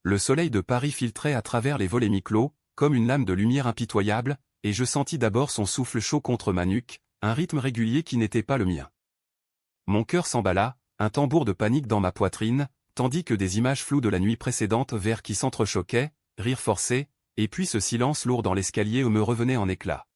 le soleil de Paris filtrait à travers les volets mi-clos, comme une lame de lumière impitoyable, et je sentis d'abord son souffle chaud contre ma nuque, un rythme régulier qui n'était pas le mien. Mon cœur s'emballa, un tambour de panique dans ma poitrine, tandis que des images floues de la nuit précédente vers qui s'entrechoquaient, rire forcé, et puis ce silence lourd dans l'escalier me revenait en éclats.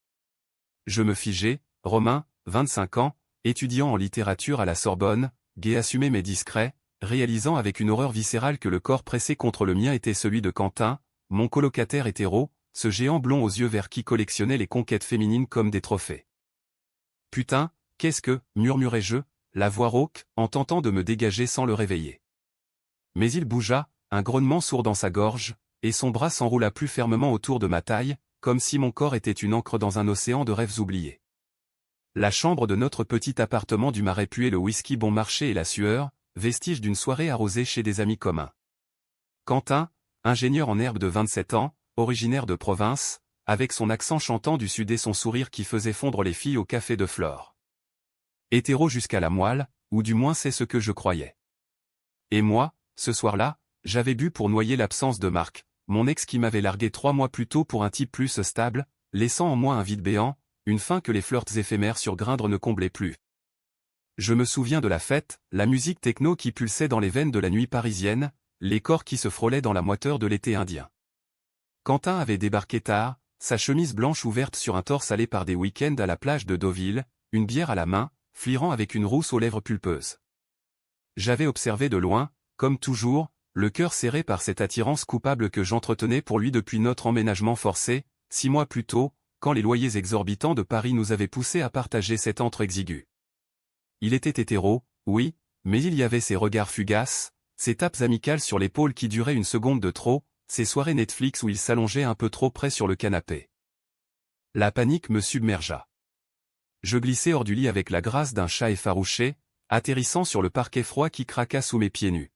Je me figeai, Romain, 25 ans, étudiant en littérature à la Sorbonne, gai assumé mais discret, réalisant avec une horreur viscérale que le corps pressé contre le mien était celui de Quentin, mon colocataire hétéro, ce géant blond aux yeux verts qui collectionnait les conquêtes féminines comme des trophées. « Putain, qu'est-ce que, murmurai-je, la voix rauque, en tentant de me dégager sans le réveiller. Mais il bougea, un grognement sourd dans sa gorge, et son bras s'enroula plus fermement autour de ma taille, comme si mon corps était une ancre dans un océan de rêves oubliés. La chambre de notre petit appartement du Marais puait le whisky bon marché et la sueur, vestige d'une soirée arrosée chez des amis communs. Quentin, ingénieur en herbe de 27 ans, originaire de province, avec son accent chantant du sud et son sourire qui faisait fondre les filles au café de Flore. Hétéro jusqu'à la moelle, ou du moins c'est ce que je croyais. Et moi, ce soir-là, j'avais bu pour noyer l'absence de Marc, mon ex qui m'avait largué 3 mois plus tôt pour un type plus stable, laissant en moi un vide béant, une faim que les flirts éphémères sur Grindr ne comblaient plus. Je me souviens de la fête, la musique techno qui pulsait dans les veines de la nuit parisienne, les corps qui se frôlaient dans la moiteur de l'été indien. Quentin avait débarqué tard, sa chemise blanche ouverte sur un torse allé par des week-ends à la plage de Deauville, une bière à la main, flairant avec une rousse aux lèvres pulpeuses. J'avais observé de loin, comme toujours, le cœur serré par cette attirance coupable que j'entretenais pour lui depuis notre emménagement forcé, 6 mois plus tôt, quand les loyers exorbitants de Paris nous avaient poussés à partager cet antre exigu. Il était hétéro, oui, mais il y avait ces regards fugaces, ces tapes amicales sur l'épaule qui duraient une seconde de trop, ces soirées Netflix où il s'allongeait un peu trop près sur le canapé. La panique me submergea. Je glissai hors du lit avec la grâce d'un chat effarouché, atterrissant sur le parquet froid qui craqua sous mes pieds nus.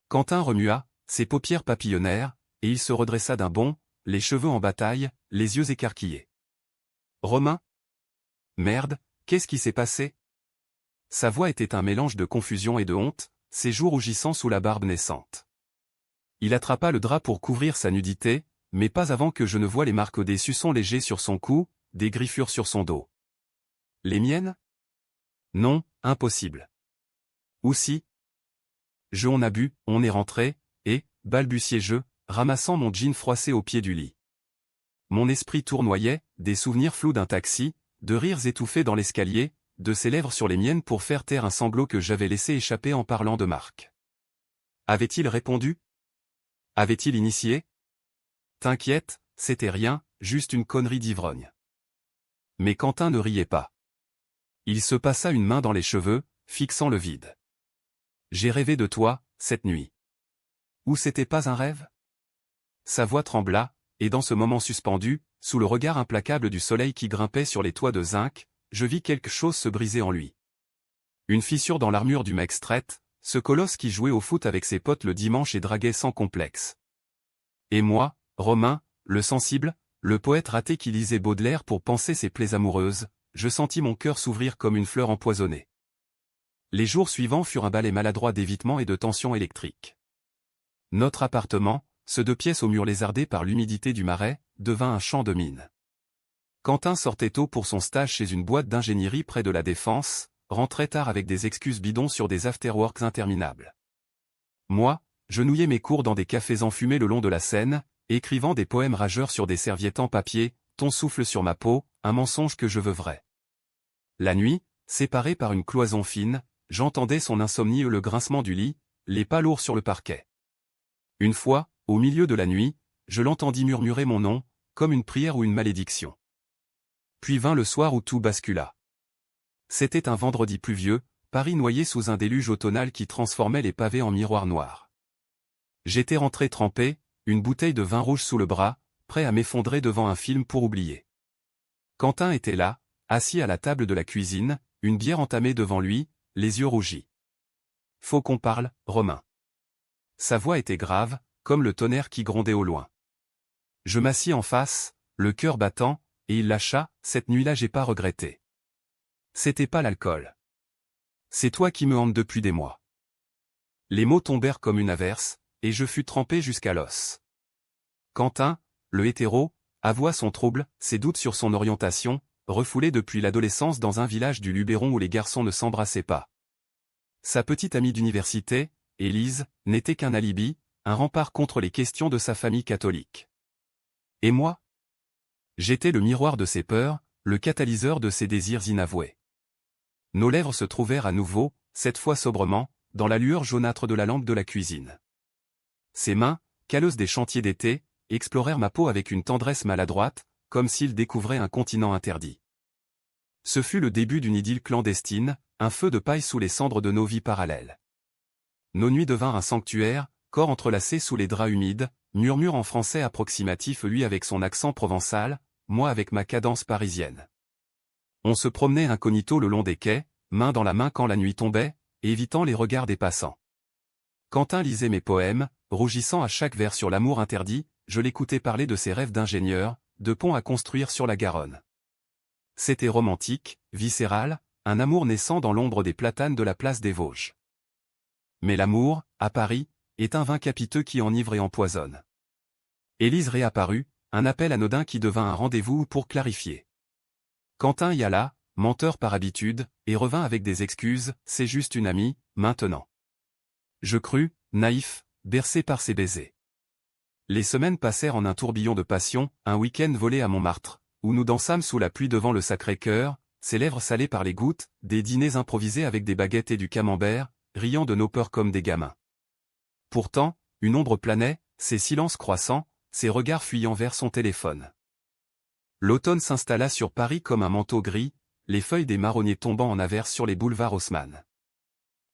Quentin remua, ses paupières papillonnèrent, et il se redressa d'un bond, les cheveux en bataille, les yeux écarquillés. « Romain ? Merde, qu'est-ce qui s'est passé ?» Sa voix était un mélange de confusion et de honte, ses joues rougissant sous la barbe naissante. Il attrapa le drap pour couvrir sa nudité, mais pas avant que je ne voie les marques des suçons légers sur son cou, des griffures sur son dos. Les miennes ? Non, impossible. Ou si ? On a bu, on est rentré, et, balbutiai-je, ramassant mon jean froissé au pied du lit. Mon esprit tournoyait, des souvenirs flous d'un taxi, de rires étouffés dans l'escalier, de ses lèvres sur les miennes pour faire taire un sanglot que j'avais laissé échapper en parlant de Marc. Avait-il répondu ? Avait-il initié ? T'inquiète, c'était rien, juste une connerie d'ivrogne. Mais Quentin ne riait pas. Il se passa une main dans les cheveux, fixant le vide. J'ai rêvé de toi, cette nuit. Ou c'était pas un rêve ? Sa voix trembla, et dans ce moment suspendu, sous le regard implacable du soleil qui grimpait sur les toits de zinc, je vis quelque chose se briser en lui. Une fissure dans l'armure du mec straight, ce colosse qui jouait au foot avec ses potes le dimanche et draguait sans complexe. Et moi, Romain, le sensible, le poète raté qui lisait Baudelaire pour penser ses plaies amoureuses, je sentis mon cœur s'ouvrir comme une fleur empoisonnée. Les jours suivants furent un balai maladroit d'évitement et de tension électrique. Notre appartement, ce 2 pièces aux murs lézardés par l'humidité du Marais, devint un champ de mines. Quentin sortait tôt pour son stage chez une boîte d'ingénierie près de la Défense, rentrait tard avec des excuses bidons sur des afterworks interminables. Moi, je nouillais mes cours dans des cafés enfumés le long de la Seine, écrivant des poèmes rageurs sur des serviettes en papier, ton souffle sur ma peau, un mensonge que je veux vrai. La nuit, séparée par une cloison fine, j'entendais son insomnie le grincement du lit, les pas lourds sur le parquet. Une fois, au milieu de la nuit, je l'entendis murmurer mon nom, comme une prière ou une malédiction. Puis vint le soir où tout bascula. C'était un vendredi pluvieux, Paris noyé sous un déluge automnal qui transformait les pavés en miroirs noirs. J'étais rentré trempé, une bouteille de vin rouge sous le bras, prêt à m'effondrer devant un film pour oublier. Quentin était là, assis à la table de la cuisine, une bière entamée devant lui, les yeux rougis. « Faut qu'on parle, Romain. » Sa voix était grave, comme le tonnerre qui grondait au loin. Je m'assis en face, le cœur battant, et il lâcha, « Cette nuit-là j'ai pas regretté. C'était pas l'alcool. C'est toi qui me hantes depuis des mois. » Les mots tombèrent comme une averse, et je fus trempé jusqu'à l'os. Quentin, le hétéro, avoua son trouble, ses doutes sur son orientation, refoulé depuis l'adolescence dans un village du Luberon où les garçons ne s'embrassaient pas. Sa petite amie d'université, Élise, n'était qu'un alibi, un rempart contre les questions de sa famille catholique. Et moi? J'étais le miroir de ses peurs, le catalyseur de ses désirs inavoués. Nos lèvres se trouvèrent à nouveau, cette fois sobrement, dans la lueur jaunâtre de la lampe de la cuisine. Ses mains, calleuses des chantiers d'été, explorèrent ma peau avec une tendresse maladroite, comme s'il découvrait un continent interdit. Ce fut le début d'une idylle clandestine, un feu de paille sous les cendres de nos vies parallèles. Nos nuits devinrent un sanctuaire, corps entrelacés sous les draps humides, murmure en français approximatif lui avec son accent provençal, moi avec ma cadence parisienne. On se promenait incognito le long des quais, main dans la main quand la nuit tombait, évitant les regards des passants. Quentin lisait mes poèmes, rougissant à chaque vers sur l'amour interdit, je l'écoutais parler de ses rêves d'ingénieur, de ponts à construire sur la Garonne. C'était romantique, viscéral, un amour naissant dans l'ombre des platanes de la place des Vosges. Mais l'amour, à Paris, est un vin capiteux qui enivre et empoisonne. Élise réapparut, un appel anodin qui devint un rendez-vous pour clarifier. Quentin y alla, menteur par habitude, et revint avec des excuses, c'est juste une amie, maintenant. Je crus, naïf, bercé par ses baisers. Les semaines passèrent en un tourbillon de passion, un week-end volé à Montmartre, où nous dansâmes sous la pluie devant le Sacré-Cœur, ses lèvres salées par les gouttes, des dîners improvisés avec des baguettes et du camembert, riant de nos peurs comme des gamins. Pourtant, une ombre planait, ses silences croissants, ses regards fuyant vers son téléphone. L'automne s'installa sur Paris comme un manteau gris, les feuilles des marronniers tombant en averse sur les boulevards Haussmann.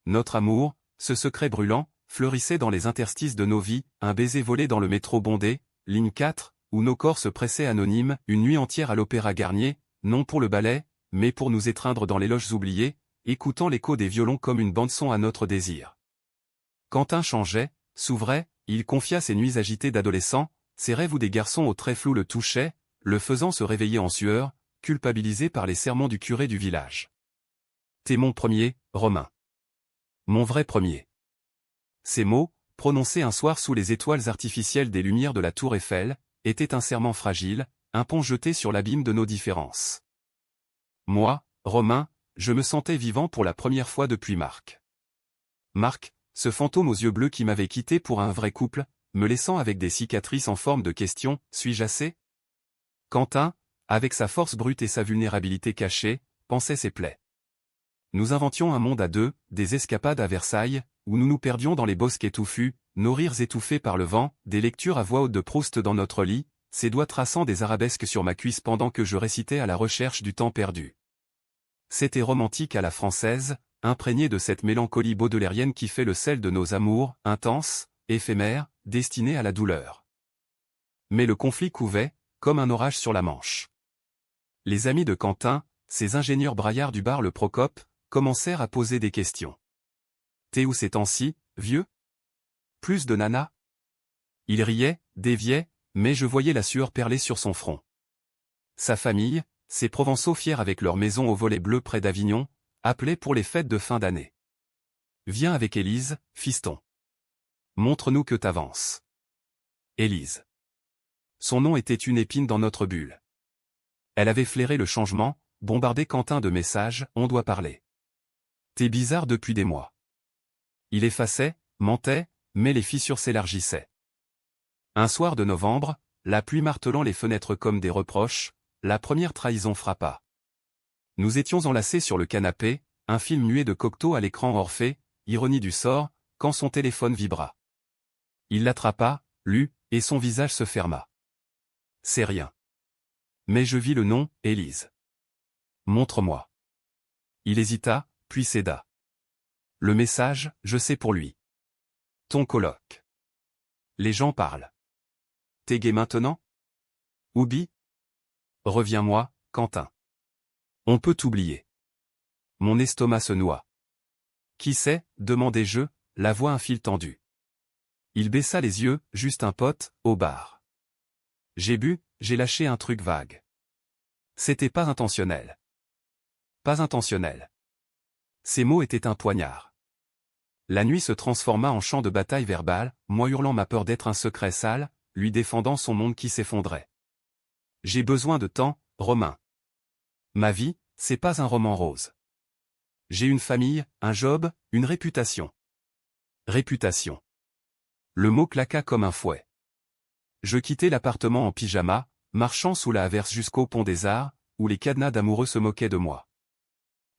Notre amour, ce secret brûlant, fleurissait dans les interstices de nos vies, un baiser volé dans le métro bondé, ligne 4, où nos corps se pressaient anonymes, une nuit entière à l'Opéra Garnier, non pour le ballet, mais pour nous étreindre dans les loges oubliées, écoutant l'écho des violons comme une bande-son à notre désir. Quentin changeait, s'ouvrait, il confia ses nuits agitées d'adolescent, ses rêves où des garçons aux traits flous le touchaient, le faisant se réveiller en sueur, culpabilisé par les sermons du curé du village. T'es mon premier, Romain. Mon vrai premier. Ces mots, prononcés un soir sous les étoiles artificielles des lumières de la tour Eiffel, étaient un serment fragile, un pont jeté sur l'abîme de nos différences. Moi, Romain, je me sentais vivant pour la première fois depuis Marc. Marc, ce fantôme aux yeux bleus qui m'avait quitté pour un vrai couple, me laissant avec des cicatrices en forme de question, suis-je assez? Quentin, avec sa force brute et sa vulnérabilité cachée, pansait ses plaies. Nous inventions un monde à deux, des escapades à Versailles, où nous nous perdions dans les bosquets touffus, nos rires étouffés par le vent, des lectures à voix haute de Proust dans notre lit, ses doigts traçant des arabesques sur ma cuisse pendant que je récitais à la recherche du temps perdu. C'était romantique à la française, imprégné de cette mélancolie baudelairienne qui fait le sel de nos amours, intenses, éphémères, destinés à la douleur. Mais le conflit couvait, comme un orage sur la Manche. Les amis de Quentin, ces ingénieurs braillards du bar Le Procope, commencèrent à poser des questions. T'es où ces temps-ci, vieux? Plus de nana? Il riait, déviait, mais je voyais la sueur perler sur son front. Sa famille, ces Provençaux fiers avec leur maison au volet bleu près d'Avignon, appelaient pour les fêtes de fin d'année. Viens avec Élise, fiston. Montre-nous que t'avances. Élise. Son nom était une épine dans notre bulle. Elle avait flairé le changement, bombardé Quentin de messages, on doit parler. T'es bizarre depuis des mois. Il effaçait, mentait, mais les fissures s'élargissaient. Un soir de novembre, la pluie martelant les fenêtres comme des reproches, la première trahison frappa. Nous étions enlacés sur le canapé, un film muet de Cocteau à l'écran Orphée, ironie du sort, quand son téléphone vibra. Il l'attrapa, lut, et son visage se ferma. C'est rien. Mais je vis le nom, Élise. Montre-moi. Il hésita, puis céda. Le message, je sais pour lui. Ton coloc. Les gens parlent. T'es gai maintenant? Oublie? Reviens-moi, Quentin. On peut t'oublier. Mon estomac se noie. Qui sait, demandai-je, la voix un fil tendu. Il baissa les yeux, juste un pote, au bar. J'ai bu, j'ai lâché un truc vague. C'était pas intentionnel. Pas intentionnel. Ces mots étaient un poignard. La nuit se transforma en champ de bataille verbal, moi hurlant ma peur d'être un secret sale, lui défendant son monde qui s'effondrait. J'ai besoin de temps, Romain. Ma vie, c'est pas un roman rose. J'ai une famille, un job, une réputation. Réputation. Le mot claqua comme un fouet. Je quittai l'appartement en pyjama, marchant sous la averse jusqu'au pont des Arts, où les cadenas d'amoureux se moquaient de moi.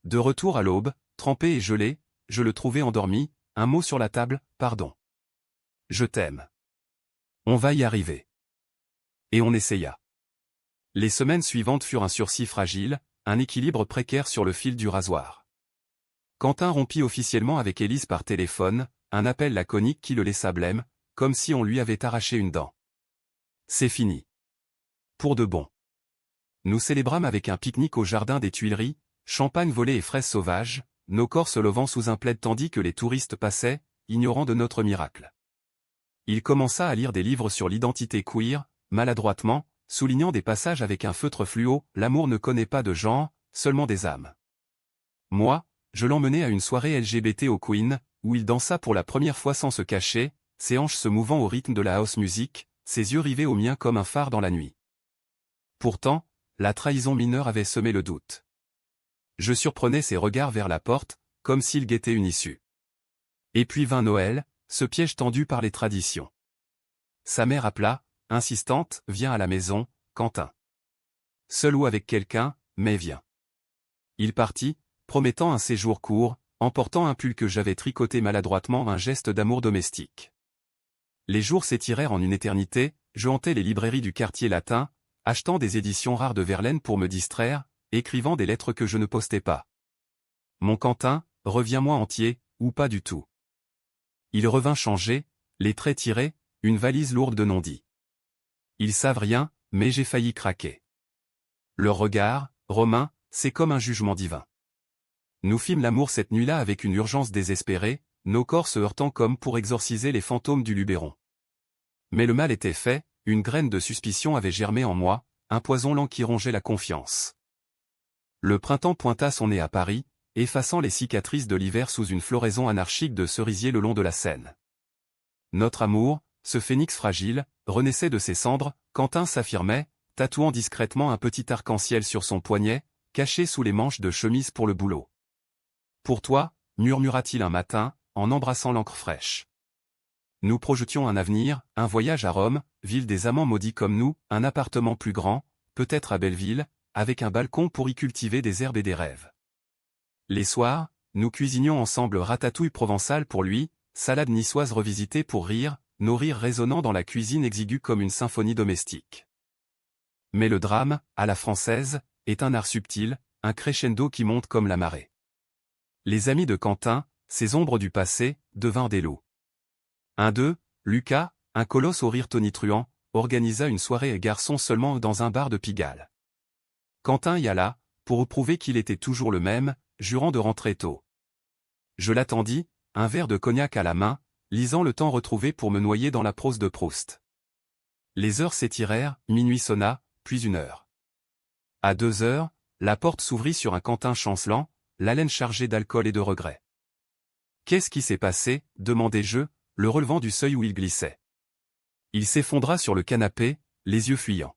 De retour à l'aube, trempé et gelé, je le trouvai endormi, un mot sur la table, pardon. Je t'aime. On va y arriver. Et on essaya. Les semaines suivantes furent un sursis fragile, un équilibre précaire sur le fil du rasoir. Quentin rompit officiellement avec Élise par téléphone, un appel laconique qui le laissa blême, comme si on lui avait arraché une dent. C'est fini. Pour de bon. Nous célébrâmes avec un pique-nique au jardin des Tuileries, champagne volé et fraises sauvages, nos corps se levant sous un plaid tandis que les touristes passaient, ignorant de notre miracle. Il commença à lire des livres sur l'identité queer, maladroitement, soulignant des passages avec un feutre fluo, l'amour ne connaît pas de genre, seulement des âmes. Moi, je l'emmenai à une soirée LGBT au Queen, où il dansa pour la première fois sans se cacher, ses hanches se mouvant au rythme de la house music, ses yeux rivés aux miens comme un phare dans la nuit. Pourtant, la trahison mineure avait semé le doute. Je surprenais ses regards vers la porte, comme s'il guettait une issue. Et puis vint Noël, ce piège tendu par les traditions. Sa mère appela, insistante, viens à la maison, Quentin. Seul ou avec quelqu'un, mais viens. Il partit, promettant un séjour court, emportant un pull que j'avais tricoté maladroitement, un geste d'amour domestique. Les jours s'étirèrent en une éternité, je hantais les librairies du quartier latin, achetant des éditions rares de Verlaine pour me distraire, écrivant des lettres que je ne postais pas. Mon Quentin, reviens-moi entier, ou pas du tout. Il revint changé, les traits tirés, une valise lourde de non-dits. Ils savent rien, mais j'ai failli craquer. Leur regard, Romain, c'est comme un jugement divin. Nous fîmes l'amour cette nuit-là avec une urgence désespérée, nos corps se heurtant comme pour exorciser les fantômes du Luberon. Mais le mal était fait, une graine de suspicion avait germé en moi, un poison lent qui rongeait la confiance. Le printemps pointa son nez à Paris, effaçant les cicatrices de l'hiver sous une floraison anarchique de cerisiers le long de la Seine. Notre amour, ce phénix fragile, renaissait de ses cendres, Quentin s'affirmait, tatouant discrètement un petit arc-en-ciel sur son poignet, caché sous les manches de chemise pour le boulot. Pour toi, murmura-t-il un matin, en embrassant l'encre fraîche. Nous projetions un avenir, un voyage à Rome, ville des amants maudits comme nous, un appartement plus grand, peut-être à Belleville, avec un balcon pour y cultiver des herbes et des rêves. Les soirs, nous cuisinions ensemble ratatouille provençale pour lui, salade niçoise revisitée pour rire, nos rires résonnant dans la cuisine exiguë comme une symphonie domestique. Mais le drame, à la française, est un art subtil, un crescendo qui monte comme la marée. Les amis de Quentin, ces ombres du passé, devinrent des loups. Un d'eux, Lucas, un colosse au rire tonitruant, organisa une soirée garçon seulement dans un bar de Pigalle. Quentin y alla, pour prouver qu'il était toujours le même, jurant de rentrer tôt. Je l'attendis, un verre de cognac à la main, lisant le temps retrouvé pour me noyer dans la prose de Proust. Les heures s'étirèrent, minuit sonna, puis 1 heure. À 2 heures, la porte s'ouvrit sur un Quentin chancelant, l'haleine chargée d'alcool et de regrets. « Qu'est-ce qui s'est passé » demandai-je, le relevant du seuil où il glissait. Il s'effondra sur le canapé, les yeux fuyants.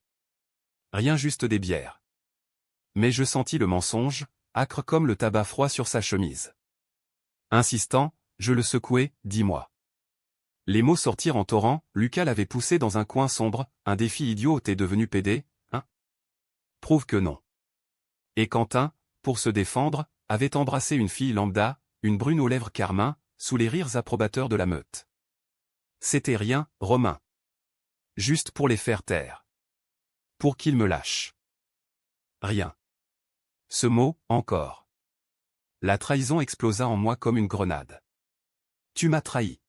Rien, juste des bières. Mais je sentis le mensonge, âcre comme le tabac froid sur sa chemise. Insistant, je le secouai, dis-moi. Les mots sortirent en torrent, Lucas l'avait poussé dans un coin sombre, un défi idiot, t'es devenu pédé, hein? Prouve que non. Et Quentin, pour se défendre, avait embrassé une fille lambda, une brune aux lèvres carmin, sous les rires approbateurs de la meute. C'était rien, Romain. Juste pour les faire taire. Pour qu'ils me lâchent. Rien. Ce mot, encore. La trahison explosa en moi comme une grenade. Tu m'as trahi.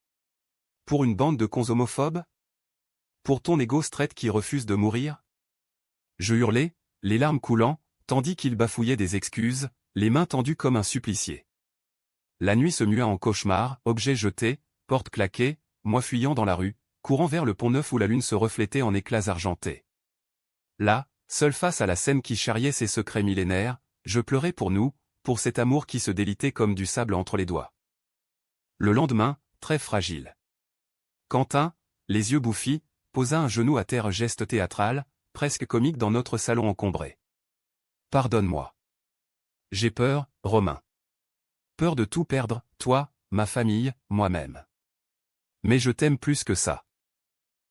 Pour une bande de cons homophobes? Pour ton égo straight qui refuse de mourir? Je hurlai, les larmes coulant, tandis qu'il bafouillait des excuses, les mains tendues comme un supplicié. La nuit se mua en cauchemar, objets jetés, portes claquées, moi fuyant dans la rue, courant vers le Pont-Neuf où la lune se reflétait en éclats argentés. Là, seul face à la Seine qui charriait ses secrets millénaires, je pleurais pour nous, pour cet amour qui se délitait comme du sable entre les doigts. Le lendemain, très fragile. Quentin, les yeux bouffis, posa un genou à terre, geste théâtral, presque comique dans notre salon encombré. Pardonne-moi. J'ai peur, Romain. Peur de tout perdre, toi, ma famille, moi-même. Mais je t'aime plus que ça.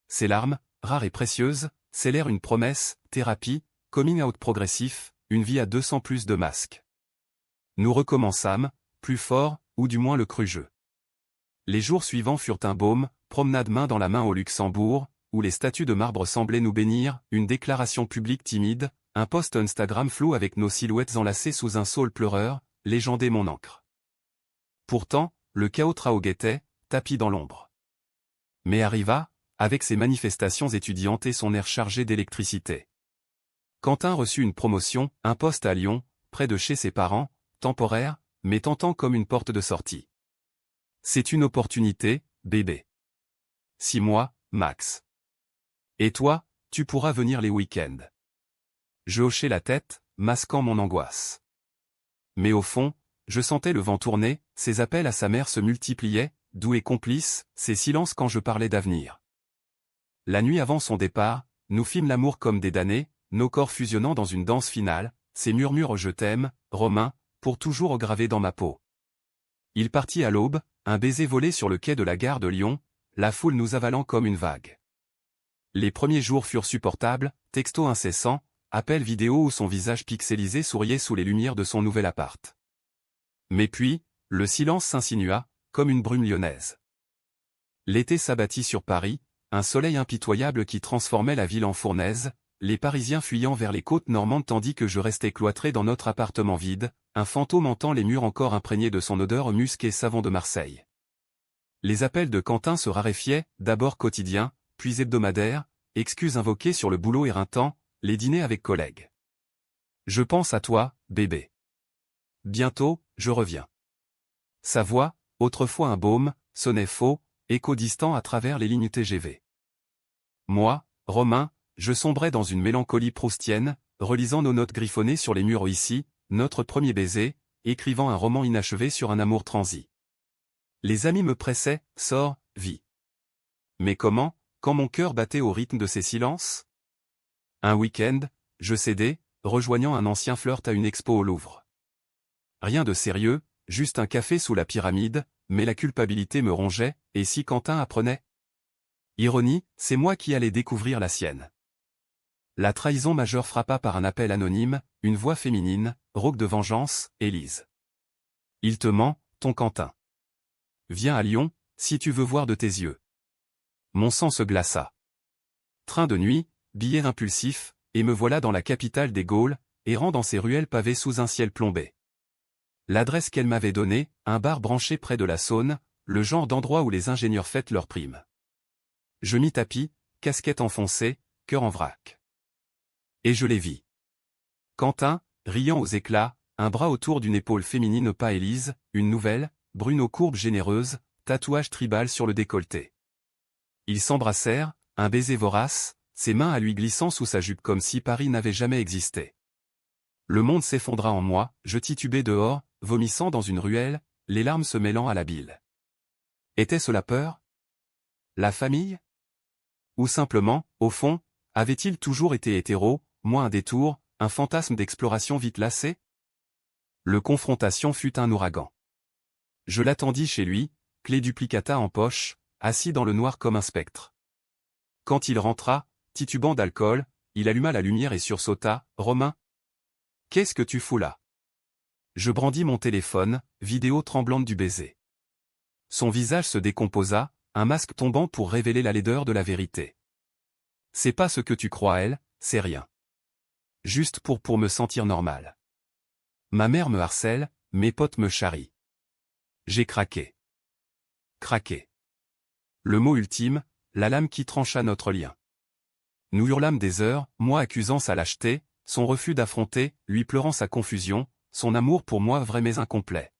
Ces larmes, rares et précieuses, scellèrent une promesse, thérapie, coming out progressif, une vie à 200 plus de masques. Nous recommençâmes, plus fort, ou du moins le crus-je. Les jours suivants furent un baume, promenade main dans la main au Luxembourg, où les statues de marbre semblaient nous bénir, une déclaration publique timide, un post Instagram flou avec nos silhouettes enlacées sous un saule pleureur, légendait mon encre. Pourtant, le chaos traoguettait, tapis dans l'ombre. Mais arriva, avec ses manifestations étudiantes et son air chargé d'électricité. Quentin reçut une promotion, un poste à Lyon, près de chez ses parents, temporaire, mais tentant comme une porte de sortie. C'est une opportunité, bébé. 6 mois, max. Et toi, tu pourras venir les week-ends. Je hochai la tête, masquant mon angoisse. Mais au fond, je sentais le vent tourner, ses appels à sa mère se multipliaient, doux et complices, ses silences quand je parlais d'avenir. La nuit avant son départ, nous fîmes l'amour comme des damnés, nos corps fusionnant dans une danse finale, ses murmures « Je t'aime, Romain », pour toujours gravés dans ma peau. Il partit à l'aube, un baiser volé sur le quai de la gare de Lyon, la foule nous avalant comme une vague. Les premiers jours furent supportables, textos incessants, appels vidéo où son visage pixelisé souriait sous les lumières de son nouvel appart. Mais puis, le silence s'insinua, comme une brume lyonnaise. L'été s'abattit sur Paris, un soleil impitoyable qui transformait la ville en fournaise, les Parisiens fuyant vers les côtes normandes tandis que je restais cloîtré dans notre appartement vide, un fantôme hantant les murs encore imprégnés de son odeur musc et savon de Marseille. Les appels de Quentin se raréfiaient, d'abord quotidiens, puis hebdomadaires, excuses invoquées sur le boulot éreintant, les dîners avec collègues. Je pense à toi, bébé. Bientôt, je reviens. Sa voix, autrefois un baume, sonnait faux, écho distant à travers les lignes TGV. Moi, Romain, je sombrais dans une mélancolie proustienne, relisant nos notes griffonnées sur les murs ici, notre premier baiser, écrivant un roman inachevé sur un amour transi. Les amis me pressaient, sors, vis. Mais comment, quand mon cœur battait au rythme de ces silences? Un week-end, je cédais, rejoignant un ancien flirt à une expo au Louvre. Rien de sérieux, juste un café sous la pyramide, mais la culpabilité me rongeait, et si Quentin apprenait? Ironie, c'est moi qui allais découvrir la sienne. La trahison majeure frappa par un appel anonyme, une voix féminine, rauque de vengeance, Élise. Il te ment, ton Quentin. Viens à Lyon, si tu veux voir de tes yeux. Mon sang se glaça. Train de nuit, billet impulsif, et me voilà dans la capitale des Gaules, errant dans ces ruelles pavées sous un ciel plombé. L'adresse qu'elle m'avait donnée, un bar branché près de la Saône, le genre d'endroit où les ingénieurs fêtent leurs primes. Je m'y tapis, casquette enfoncée, cœur en vrac. Et je les vis. Quentin, riant aux éclats, un bras autour d'une épaule féminine, pas Élise, une nouvelle, brune aux courbes généreuses, tatouage tribal sur le décolleté. Ils s'embrassèrent, un baiser vorace, ses mains à lui glissant sous sa jupe comme si Paris n'avait jamais existé. Le monde s'effondra en moi, je titubais dehors, vomissant dans une ruelle, les larmes se mêlant à la bile. Était-ce la peur? La famille? Ou simplement, au fond, avait-il toujours été hétéro, moi un détour, un fantasme d'exploration vite lassé? Le confrontation fut un ouragan. Je l'attendis chez lui, clé duplicata en poche, assis dans le noir comme un spectre. Quand il rentra, titubant d'alcool, il alluma la lumière et sursauta, « Romain? Qu'est-ce que tu fous là ?» Je brandis mon téléphone, vidéo tremblante du baiser. Son visage se décomposa, un masque tombant pour révéler la laideur de la vérité. C'est pas ce que tu crois, elle, c'est rien. Juste pour me sentir normal. Ma mère me harcèle, mes potes me charrient. J'ai craqué. Craqué. Le mot ultime, la lame qui trancha notre lien. Nous hurlâmes des heures, moi accusant sa lâcheté, son refus d'affronter, lui pleurant sa confusion, son amour pour moi vrai mais incomplet.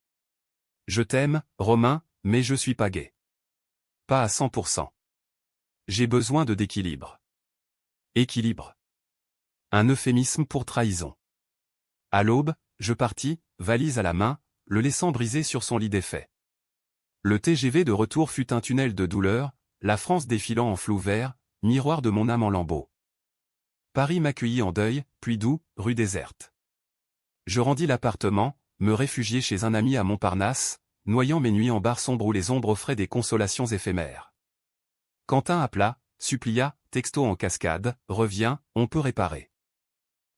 Je t'aime, Romain, mais je suis pas gay. Pas à 100%. J'ai besoin d'équilibre. Équilibre. Un euphémisme pour trahison. À l'aube, je partis, valise à la main, le laissant briser sur son lit défait. Le TGV de retour fut un tunnel de douleur, la France défilant en flou vert, miroir de mon âme en lambeaux. Paris m'accueillit en deuil, puis doux, rue déserte. Je rendis l'appartement, me réfugiai chez un ami à Montparnasse, noyant mes nuits en bar sombre où les ombres offraient des consolations éphémères. Quentin appela, supplia, texto en cascade, reviens, on peut réparer.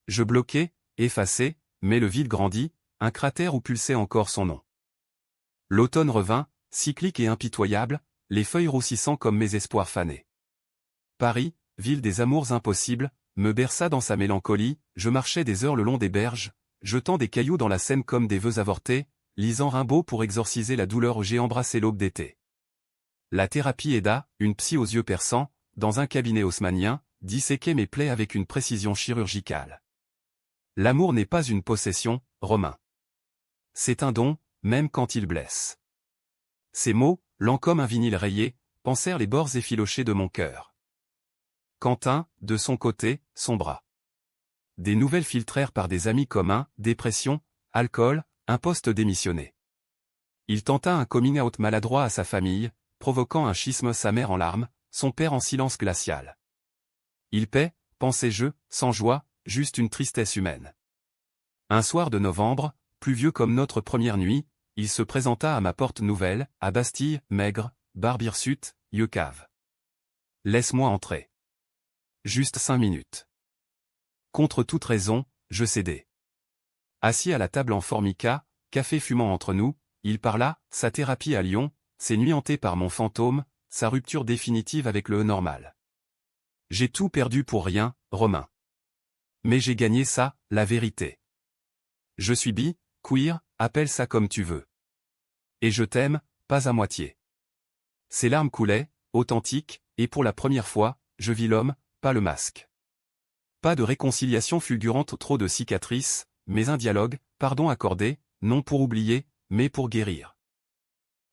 Je bloquai, effacé, mais le vide grandit, un cratère où pulsait encore son nom. L'automne revint, cyclique et impitoyable, les feuilles roussissant comme mes espoirs fanés. Paris, ville des amours impossibles, me berça dans sa mélancolie, je marchais des heures le long des berges, jetant des cailloux dans la Seine comme des vœux avortés, lisant Rimbaud pour exorciser la douleur où j'ai embrassé l'aube d'été. La thérapie aida, une psy aux yeux perçants, dans un cabinet haussmannien, disséquait mes plaies avec une précision chirurgicale. L'amour n'est pas une possession, Romain. C'est un don, même quand il blesse. Ces mots, lents comme un vinyle rayé, pansèrent les bords effilochés de mon cœur. Quentin, de son côté, sombra. Des nouvelles filtrèrent par des amis communs, dépression, alcool, un poste démissionné. Il tenta un coming out maladroit à sa famille, provoquant un schisme, sa mère en larmes, son père en silence glacial. Il paie, pensais-je, sans joie, juste une tristesse humaine. Un soir de novembre, pluvieux comme notre première nuit, il se présenta à ma porte nouvelle, à Bastille, maigre, barbe hirsute, yeux caves. Laisse-moi entrer. Juste 5 minutes. Contre toute raison, je cédai. Assis à la table en formica, café fumant entre nous, il parla, sa thérapie à Lyon, ses nuits hantées par mon fantôme, sa rupture définitive avec le normal. J'ai tout perdu pour rien, Romain. Mais j'ai gagné ça, la vérité. Je suis bi, queer, appelle ça comme tu veux. Et je t'aime, pas à moitié. Ses larmes coulaient, authentiques, et pour la première fois, je vis l'homme, pas le masque. Pas de réconciliation fulgurante, trop de cicatrices, mais un dialogue, pardon accordé, non pour oublier, mais pour guérir.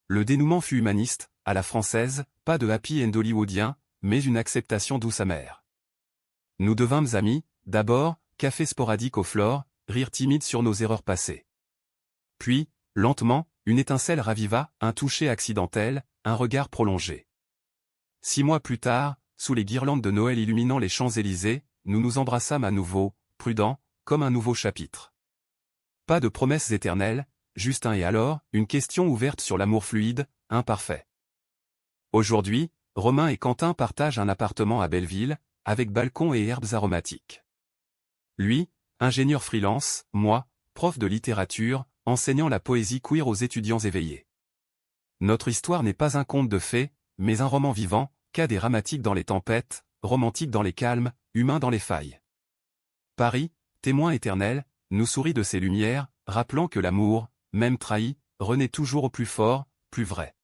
Le dénouement fut humaniste, à la française, pas de happy end hollywoodien, mais une acceptation douce amère. Nous devînmes amis, d'abord, café sporadique au Flore, rire timide sur nos erreurs passées. Puis, lentement, une étincelle raviva, un toucher accidentel, un regard prolongé. 6 mois plus tard, sous les guirlandes de Noël illuminant les Champs-Élysées, nous nous embrassâmes à nouveau, prudents, comme un nouveau chapitre. Pas de promesses éternelles, juste un et alors, une question ouverte sur l'amour fluide, imparfait. Aujourd'hui, Romain et Quentin partagent un appartement à Belleville, avec balcon et herbes aromatiques. Lui, ingénieur freelance, moi, prof de littérature, enseignant la poésie queer aux étudiants éveillés. Notre histoire n'est pas un conte de fées, mais un roman vivant, cas des dramatiques dans les tempêtes, romantique dans les calmes, humain dans les failles. Paris, témoin éternel, nous sourit de ses lumières, rappelant que l'amour, même trahi, renaît toujours au plus fort, plus vrai.